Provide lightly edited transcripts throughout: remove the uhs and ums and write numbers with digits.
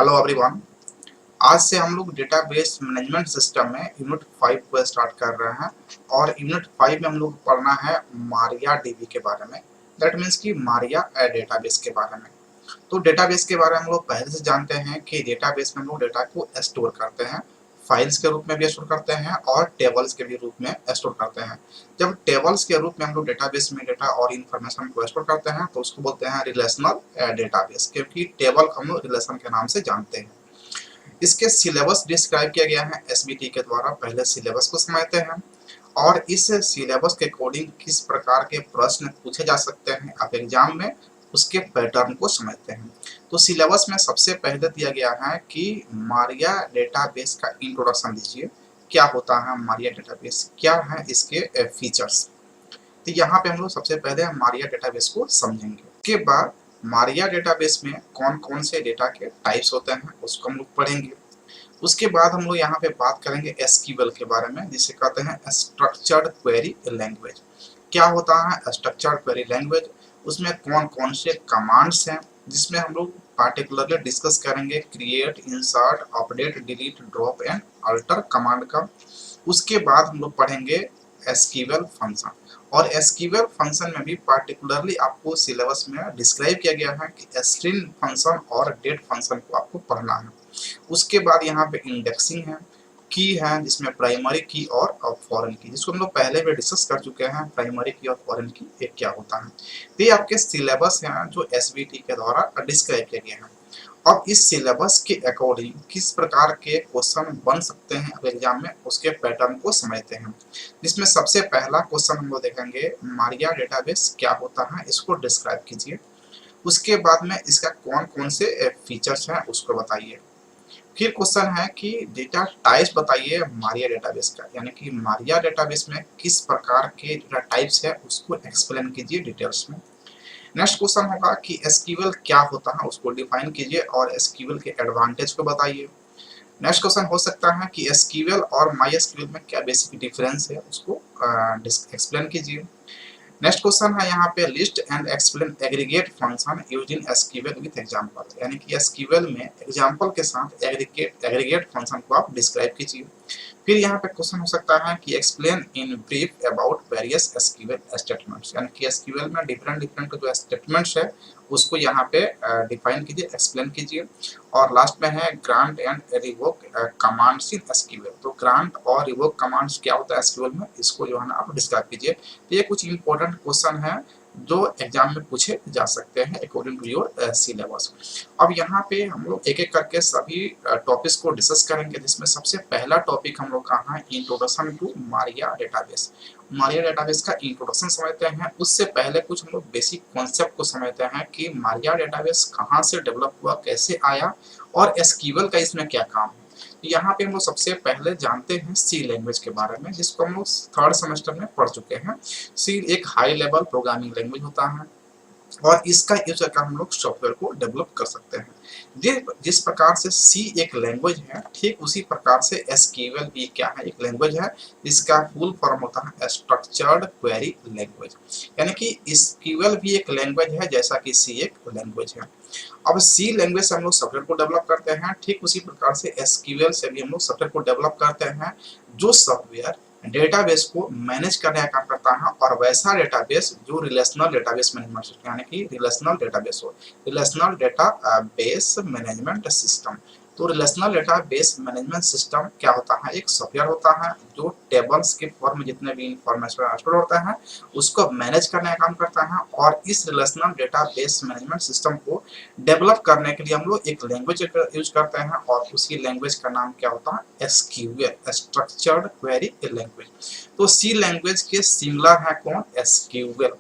Hello everyone. आज से हम लोग डेटाबेस मैनेजमेंट सिस्टम में यूनिट 5 को स्टार्ट कर रहे हैं और यूनिट 5 में हम लोग पढ़ना है मारिया डीबी के बारे में। दैट मीन्स कि मारिया डेटाबेस के बारे में। तो डेटाबेस के बारे में हम लोग पहले से जानते हैं कि डेटाबेस में हम लोग डेटा को स्टोर करते हैं, फाइल्स के रूप में भी स्टोर करते हैं और टेबल्स के भी रूप में स्टोर करते हैं। जब टेबल्स के रूप में हम लोग डेटाबेस में डेटा और इन्फॉर्मेशन को स्टोर करते हैं तो उसको बोलते हैं रिलेशनल डेटाबेस, क्योंकि टेबल को हम लोग रिलेशन के नाम से जानते हैं। इसके सिलेबस डिस्क्राइब किया गया है एसबीटी के द्वारा। पहले सिलेबस को समझते हैं और इस सिलेबस के अकॉर्डिंग किस प्रकार के प्रश्न पूछे जा सकते हैं आप एग्जाम में, उसके पैटर्न को समझते हैं। तो सिलेबस में सबसे पहले दिया गया है कि मारिया डेटाबेस का इंट्रोडक्शन दीजिए। क्या होता है मारिया डेटाबेस, क्या है इसके फीचर्स। तो यहाँ पे हम लोग सबसे पहले मारिया डेटाबेस को समझेंगे। उसके बाद मारिया डेटाबेस में कौन कौन से डेटा के टाइप्स होते हैं उसको हम लोग पढ़ेंगे। उसके बाद हम लोग यहाँ पे बात करेंगे एसक्यूएल के बारे में, जिसे कहते हैं स्ट्रक्चर्ड क्वेरी लैंग्वेज। क्या होता है स्ट्रक्चर्ड क्वेरी लैंग्वेज, उसमें कौन कौन से कमांड्स हैं, जिसमें हम लोग पार्टिकुलरली डिस्कस करेंगे create, insert, update, delete, drop and alter command का। उसके बाद हम लोग पढ़ेंगे एसक्यूएल फंक्शन, और एसक्यूएल फंक्शन में भी पार्टिकुलरली आपको सिलेबस में डिस्क्राइब किया गया है कि स्ट्रिंग फंक्शन और डेट फंक्शन को आपको पढ़ना है। उसके बाद यहाँ पे इंडेक्सिंग है, की है जिसमें प्राइमरी की और फॉरेन की, जिसको हम लोग पहले भी डिस्कस कर चुके हैं प्राइमरी की और फॉरेन की एक क्या होता है। तो ये आपके सिलेबस हैं जो एसबीटी के द्वारा डिस्क्राइब किया गया है। अब इस सिलेबस के अकॉर्डिंग किस प्रकार के क्वेश्चन बन सकते हैं अब एग्जाम में, उसके पैटर्न को समझते हैं। जिसमें सबसे पहला क्वेश्चन हम लोग देखेंगे मारिया डेटाबेस क्या होता है, इसको डिस्क्राइब कीजिए। उसके बाद में इसका कौन कौन से फीचर्स हैं उसको बताइए। फिर क्वेश्चन है कि डेटा टाइप्स बताइए मारिया डेटाबेस का, यानी कि मारिया डेटाबेस में किस प्रकार के डेटा टाइप्स है उसको एक्सप्लेन कीजिए डिटेल्स में। नेक्स्ट क्वेश्चन होगा कि एसक्यूएल क्या होता है उसको डिफाइन कीजिए और एसक्यूएल के एडवांटेज को बताइए। नेक्स्ट क्वेश्चन हो सकता है कि एसक्यूएल और माई एसक्यूएल में क्या बेसिक डिफरेंस है उसको एक्सप्लेन कीजिए। नेक्स्ट क्वेश्चन है यहाँ पे list and explain aggregate function using SQL with example, यानी कि एसक्यूएल में एग्जांपल के साथ एग्रीगेट फंक्शन को आप डिस्क्राइब कीजिए। फिर यहाँ पे क्वेश्चन हो सकता है कि explain in brief about various SQL statements, यानी कि एसक्यूएल में डिफरेंट डिफरेंट जो स्टेटमेंट्स है उसको यहाँ पे डिफाइन कीजिए, एक्सप्लेन कीजिए। और लास्ट में है grant and revoke commands in SQL. तो ग्रांट और रिवोक कमांड्स क्या होता है एसक्यूएल में, इसको जो है ना आप डिस्क्राइब कीजिए। तो ये कुछ इंपॉर्टेंट क्वेश्चन है जो एग्जाम में पूछे जा सकते हैं अकॉर्डिंग टू योर सिलेबस। अब यहाँ पे हम लोग एक एक करके सभी टॉपिक्स को डिस्कस करेंगे, जिसमें सबसे पहला टॉपिक हम लोग का है introduction to Maria database. Maria database का इंट्रोडक्शन समझते हैं। उससे पहले कुछ हम लोग बेसिक कॉन्सेप्ट को समझते हैं कि मारिया डेटाबेस कहाँ से डेवलप हुआ, कैसे आया और एसक्यूएल का इसमें क्या काम है। यहाँ पे हम लोग सबसे पहले जानते हैं सी लैंग्वेज के बारे में, जिसको हम लोग थर्ड सेमेस्टर में पढ़ चुके हैं। सी एक हाई लेवल प्रोग्रामिंग लैंग्वेज होता है और इसका यूज करके हम लोग सॉफ्टवेयर को डेवलप कर सकते हैं। जिस प्रकार से सी एक लैंग्वेज है, ठीक उसी प्रकार से एसक्यूएल भी क्या है, एक लैंग्वेज है जिसका फुल फॉर्म होता है स्ट्रक्चर्ड क्वेरी लैंग्वेज। यानी कि एसक्यूएल भी एक लैंग्वेज है जैसा कि सी एक लैंग्वेज है। अब सी लैंग्वेज से हम लोग सॉफ्टवेयर को डेवलप करते हैं, ठीक उसी प्रकार से एसक्यूएल से भी हम लोग सॉफ्टवेयर को डेवलप करते हैं, जो सॉफ्टवेयर डेटाबेस को मैनेज करने का काम करता है। और वैसा डेटाबेस जो रिलेशनल डेटाबेस मैनेजमेंट सिस्टम, यानी कि रिलेशनल डेटाबेस हो, रिलेशनल डेटाबेस मैनेजमेंट सिस्टम। तो रिलेशनल डेटाबेस मैनेजमेंट सिस्टम क्या होता है, एक सॉफ्टवेयर होता है जो टेबल्स के फॉर्म में जितने भी इंफॉर्मेशन स्टोर होता है उसको मैनेज करने का काम करता है। और इस रिलेशनल डेटाबेस मैनेजमेंट सिस्टम को डेवलप करने के लिए हम लोग एक लैंग्वेज यूज करते हैं और उसी लैंग्वेज का नाम क्या होता है एसक्यूएल, स्ट्रक्चर्ड क्वेरी लैंग्वेज। तो सी लैंग्वेज के सिमिलर है कौन, एसक्यूएल।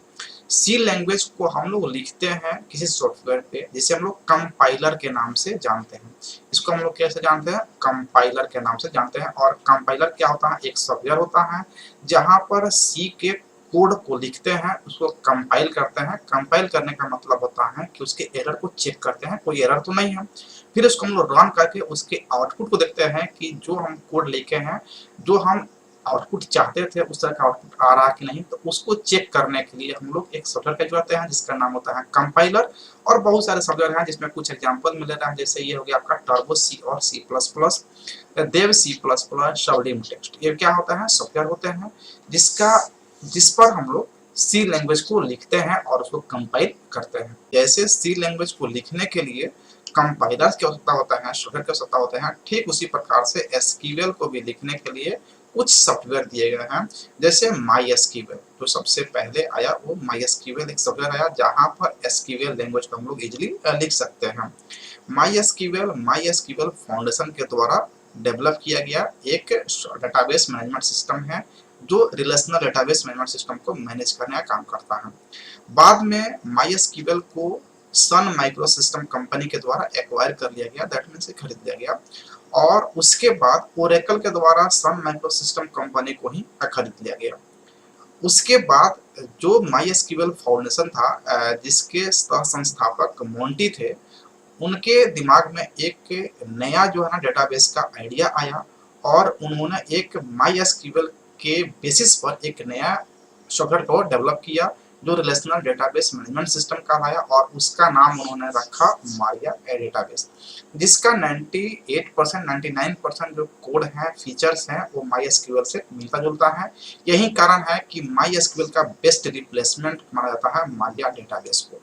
सी लैंग्वेज को हम लोग लिखते हैं किसी सॉफ्टवेयर पे जिसे हम लोग कंपाइलर के नाम से जानते हैं। इसको हम लोग कैसे जानते हैं, कंपाइलर के नाम से जानते हैं। और कंपाइलर क्या होता है, एक सॉफ्टवेयर होता है जहां पर सी के कोड को लिखते हैं, उसको कंपाइल करते हैं। कंपाइल करने का मतलब होता है कि उसके एरर को चेक करते हैं, कोई एरर तो नहीं है। फिर उसको हम लोग रन करके उसके आउटपुट को देखते हैं कि जो हम कोड लिखे हैं, जो हम आउटपुट चाहते थे उस तरह का आउटपुट आ रहा है कि नहीं, तो उसको चेक करने के लिए हम लोग एक सॉफ्टवेयर का यूज करते हैं जिसका नाम होता है कंपाइलर। और बहुत सारे सॉफ्टवेयर हैं जिसमें कुछ एग्जांपल मिल रहा है, जैसे ये हो गया आपका टर्बो सी और सी प्लस प्लस, देव सी प्लस प्लस, सबलिम टेक्स्ट। ये क्या होता है, सॉफ्टवेयर होते हैं जिस पर हम लोग सी लैंग्वेज को लिखते हैं और उसको कंपाइल करते हैं। जैसे सी लैंग्वेज को लिखने के लिए कंपाइलर की आवश्यकता होता है, सॉफ्टवेयर की आवश्यकता होता है, ठीक उसी प्रकार से एसक्यूएल को भी लिखने के लिए कुछ सॉफ्टवेयर दिए गए हैं। जैसे माई एसक्यूएल जो सबसे पहले आया, वो माई एसक्यूएल एक सॉफ्टवेयर आया जहां पर एसक्यूएल लैंग्वेज को हम लोग इजिली लिख सकते हैं। माई एसक्यूएल फाउंडेशन के द्वारा डेवलप किया गया एक डेटाबेस मैनेजमेंट सिस्टम है जो रिलेशनल डेटाबेस मैनेजमेंट सिस्टम को मैनेज करने का काम करता है। बाद में माई एसक्यूएल को सन माइक्रो सिस्टम कंपनी के द्वारा एक्वायर कर लिया गया, दैट मीन्स खरीद लिया गया। और उसके बाद ओरेकल के द्वारा सन माइक्रो सिस्टम कंपनी को ही खरीद लिया गया। उसके बाद जो माई एसक्यूएल फाउंडेशन था, जिसके संस्थापक मोंटी थे, उनके दिमाग में एक नया जो है ना डेटाबेस का आइडिया आया और उन्होंने एक माई एसक्यूएल के बेसिस पर एक नया सॉफ्टवेयर को डेवलप किया जो रिलेशनल डेटाबेस मैनेजमेंट सिस्टम कहलाया और उसका नाम उन्होंने रखा मारिया डेटाबेस, जिसका 98% 99% जो कोड है, फीचर्स हैं, वो माई एसक्यूएल से मिलता जुलता है। यही कारण है कि माई एसक्यूएल का बेस्ट रिप्लेसमेंट माना जाता है मारिया डेटाबेस को।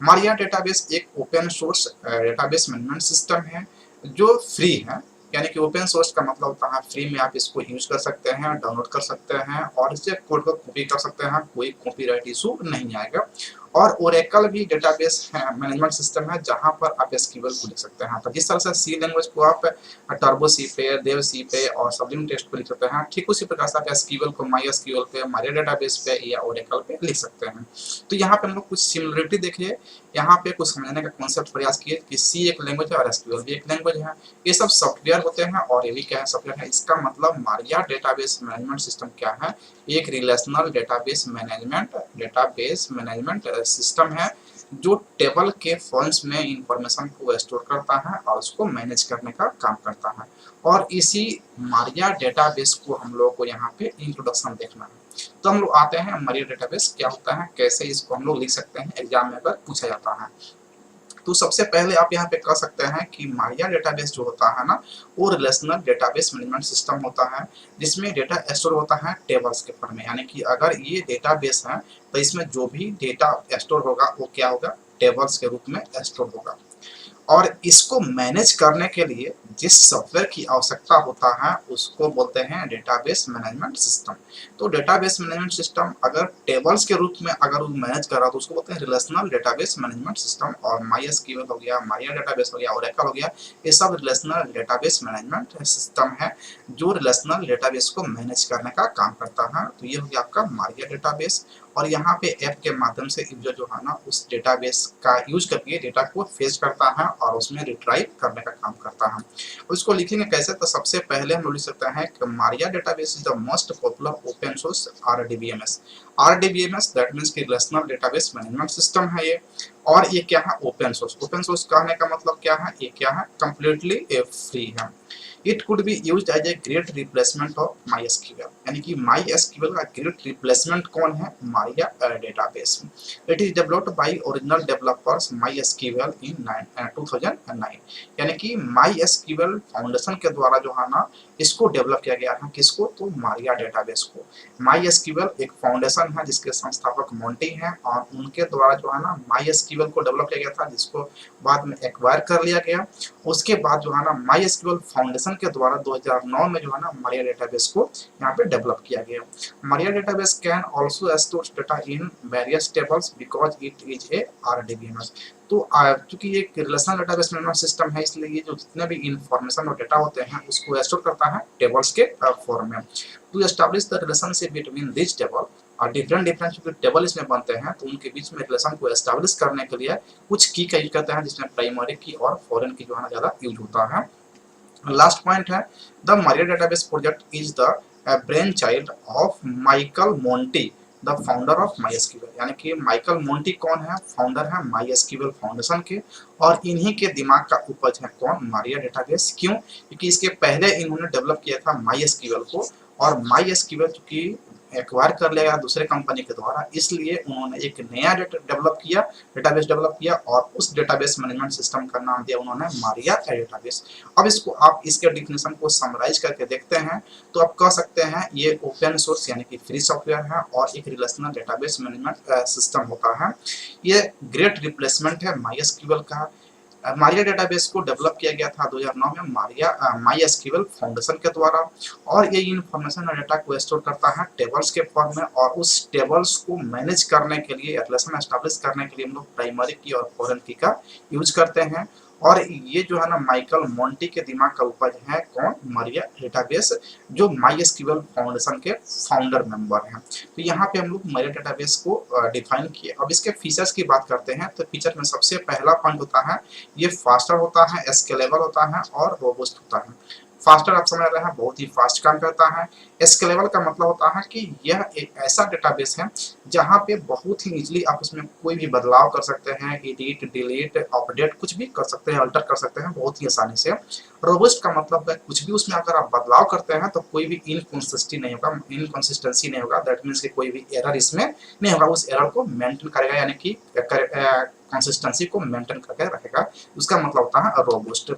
मारिया डेटाबेस एक open source database management system है जो फ्री है, यानी कि ओपन सोर्स का मतलब होता है फ्री में आप इसको यूज कर सकते हैं, डाउनलोड कर सकते हैं और इससे कोड को कॉपी कर सकते हैं, कोई कॉपीराइट इशू नहीं आएगा। और ओरेकल भी डेटाबेस मैनेजमेंट सिस्टम है जहां पर आप एसक्यूएल को लिख सकते हैं। तो जिस तरह से सी लैंग्वेज को आप टर्बो सी पे, देव सी पे और सबलिम टेक्स्ट पे लिख सकते हैं, ठीक उसी प्रकार से आप एसक्यूएल को माई एसक्यूएल पे, मारिया डेटाबेस पे या ओरेकल पे लिख सकते हैं। तो यहाँ पे हम लोग कुछ सिमिलरिटी देखिए, यहाँ पे कुछ समझने का कॉन्सेप्ट प्रयास किए कि सी एक लैंग्वेज है और एसक्यूएल भी एक लैंग्वेज है। ये सब सॉफ्टवेयर होते हैं और ये भी क्या है, सॉफ्टवेयर है। इसका मतलब मारिया डेटाबेस मैनेजमेंट सिस्टम क्या है, एक रिलेशनल डेटाबेस मैनेजमेंट सिस्टम है जो टेबल के फॉर्म्स में इंफॉर्मेशन को स्टोर करता है और उसको मैनेज करने का काम करता है। और इसी मारिया डेटाबेस को हम लोग को यहाँ पे इंट्रोडक्शन देखना है। तो हम लोग आते हैं मारिया डेटाबेस क्या होता है, कैसे इसको हम लोग लिख सकते हैं, एग्जाम में अगर पूछा जाता है। तो सबसे पहले आप यहाँ पे कह सकते हैं कि मारिया डेटाबेस जो होता है ना, वो रिलेशनल डेटाबेस मैनेजमेंट सिस्टम होता है जिसमें डेटा स्टोर होता है टेबल्स के फॉर्म में। यानी कि अगर ये डेटाबेस है तो इसमें जो भी डेटा स्टोर होगा वो क्या होगा, टेबल्स के रूप में स्टोर होगा। और इसको मैनेज करने के लिए जिस सॉफ्टवेयर की आवश्यकता होता है उसको बोलते हैं डेटाबेस मैनेजमेंट सिस्टम। तो डेटाबेस मैनेजमेंट सिस्टम अगर टेबल्स के रूप में अगर वो मैनेज कर रहा है तो उसको बोलते हैं रिलेशनल डेटाबेस मैनेजमेंट सिस्टम। और माई एसक्यूएल हो गया, मारिया डेटाबेस हो गया, ओरेकल हो गया, ये सब रिलेशनल डेटाबेस मैनेजमेंट सिस्टम है जो रिलेशनल डेटाबेस को मैनेज करने का काम करता है। तो ये हो गया आपका मारिया डेटाबेस। और यहाँ पे ऐप के माध्यम से यूजर जो है ना उस डेटाबेस का यूज करके डेटा को फेच करता है और उसमें रिट्राइव करने का काम करता है। उसको लिखेंगे कैसे, तो सबसे पहले हम लिख सकते हैं कि Maria database is the most popular open source RDBMS. RDBMS that means कि रिलेशनल डेटाबेस मैनेजमेंट सिस्टम है ये। और ये क्या है, ओपन सोर्स। ओपन सोर्स कहने का मतलब क्या है, ये क्या है, कंप्लीटली फ्री है। It could be used as a great replacement of MySQL, यानी कि MySQL का great replacement कौन है, Maria database. It is developed by original developers MySQL in 2009, यानी कि MySQL फाउंडेशन के द्वारा जो है ना इसको डेवलप किया गया है, किसको, तो मारिया डेटाबेस को। MySQL एक फाउंडेशन है जिसके संस्थापक मोंटी हैं और उनके द्वारा जो है ना MySQL को डेवलप किया गया था, जिसको बाद में एक्वायर कर लिया गया। उसके बाद जो है ना MySQL फाउंडेशन के द्वारा 2009 में जो है ना मारिया डेटाबेस को यहाँ पे डेवलप किया गया। Maria database can also store data in various tables because it is a RDBMS. तो चूंकि ये रिलेशनल डेटाबेस मैनेजमेंट सिस्टम है इसलिए ये जो जितने भी इंफॉर्मेशन और डेटा होते हैं उसको स्टोर करता है टेबल्स के फॉर्म में। To establish the relationship between this table और डिफरेंट जो टेबल इसमें बनते हैं तो उनके बीच में रिलेशन को एस्टैब्लिश करने के लिए कुछ की का यूज करते हैं जिसमें प्राइमरी की और फॉरेन की जो है ज्यादा यूज होता है। लास्ट पॉइंट है, the Maria database project is the brain child of Michael Monty the founder of MySQL। यानी कि माइकल मोंटी कौन है, फाउंडर है MySQL फाउंडेशन के और इन्हीं के दिमाग का उपज है कौन, मारिया डेटाबेस। क्यों, क्योंकि इसके पहले इन्होंने डेवलप किया था MySQL को और माई एसक्यूएल चूंकि एक्वायर कर लिया गया दूसरे कंपनी के द्वारा, इसलिए उन्होंने एक नया डेटाबेस डेवलप किया और उस डेटाबेस मैनेजमेंट सिस्टम का नाम दिया उन्होंने मारिया डेटाबेस। अब इसको आप इसके डिफिनेशन को समराइज करके देखते हैं तो आप कह सकते हैं ये ओपन सोर्स यानी कि फ्री सॉफ्टवेयर है और एक रिलेशनल डेटाबेस मैनेजमेंट सिस्टम होता है। ये ग्रेट रिप्लेसमेंट है माईएसक्यूएल का। मारिया डेटाबेस को डेवलप किया गया था 2009 में माईएसक्यूएल फाउंडेशन के द्वारा, और ये इंफॉर्मेशन और डेटा को स्टोर करता है टेबल्स के फॉर्म में, और उस टेबल्स को मैनेज करने के लिए, रिलेशन एस्टैब्लिश करने के लिए हम लोग प्राइमरी की और फॉरेन की का यूज करते हैं। और ये जो है ना माइकल मोंटी के दिमाग का उपज है, कौन? मारिया डेटाबेस, जो माईएसक्यूएल फाउंडेशन के फाउंडर मेंबर हैं। तो यहाँ पे हम लोग मारिया डेटाबेस को डिफाइन किए। अब इसके फीचर्स की बात करते हैं तो फीचर में सबसे पहला पॉइंट होता है ये फास्टर होता है, स्केलेबल होता है और रोबस्ट होता है। फास्टर आप समझ रहे हैं, बहुत ही फास्ट काम करता है। स्केलेबल का मतलब होता है कि यह एक ऐसा डेटाबेस है जहां पे बहुत ही इजीली आप उसमें कोई भी बदलाव कर सकते हैं, एडिट, डिलीट, अपडेट कुछ भी कर सकते हैं, अल्टर कर सकते हैं बहुत ही आसानी से। रोबस्ट का मतलब है कुछ भी उसमें अगर आप बदलाव करते हैं तो कोई भी इनकंसिस्टेंसी नहीं होगा, दैट मीन्स कि कोई भी एरर इसमें नहीं होगा, उस एरर को मेंटेन करेगा यानी कि कंसिस्टेंसी को मेंटेन करके रखेगा, उसका मतलब होता है robust.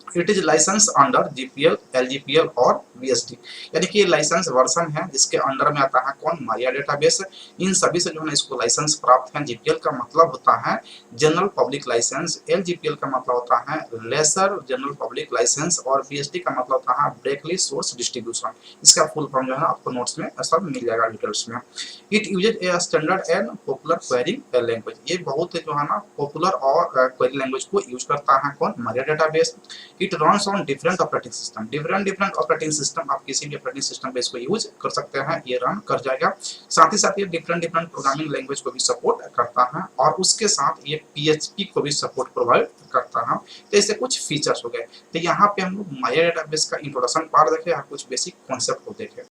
It is license under GPL, LGPL और वीएसडी, यानी कि लाइसेंस वर्जन है जिसके अंडर में आता है कौन? मारिया डेटाबेस। इन सभी से जो है इसको लाइसेंस प्राप्त है। जीपीएल का मतलब होता है जनरल पब्लिक लाइसेंस, एलजीपीएल का मतलब होता है लेसर जनरल पब्लिक लाइसेंस, और वीएसडी का मतलब होता है ब्रेकली सोर्स डिस्ट्रीब्यूशन। इसका फुल फॉर्म जो है आपको नोट्स में सब मिल जाएगा डिटेल्स में। It uses a standard and popular query language, ये बहुत जो है ना पॉपुलर और क्वेरी लैंग्वेज को यूज करता है कौन? Maria database. It runs on different operating system, different operating system, आप किसी भी ऑपरेटिंग सिस्टम पे इसको यूज कर सकते हैं, ये रन कर जाएगा। साथ ही साथ ये डिफरेंट प्रोग्रामिंग लैंग्वेज को भी सपोर्ट करता है, और उसके साथ ये पीएचपी को भी सपोर्ट प्रोवाइड करता है। तो ऐसे कुछ फीचर्स हो गए। तो यहाँ पे हम लोग मारिया डेटाबेस का इंट्रोडक्शन पार्ट देखे और कुछ बेसिक कॉन्सेप्ट को देखे।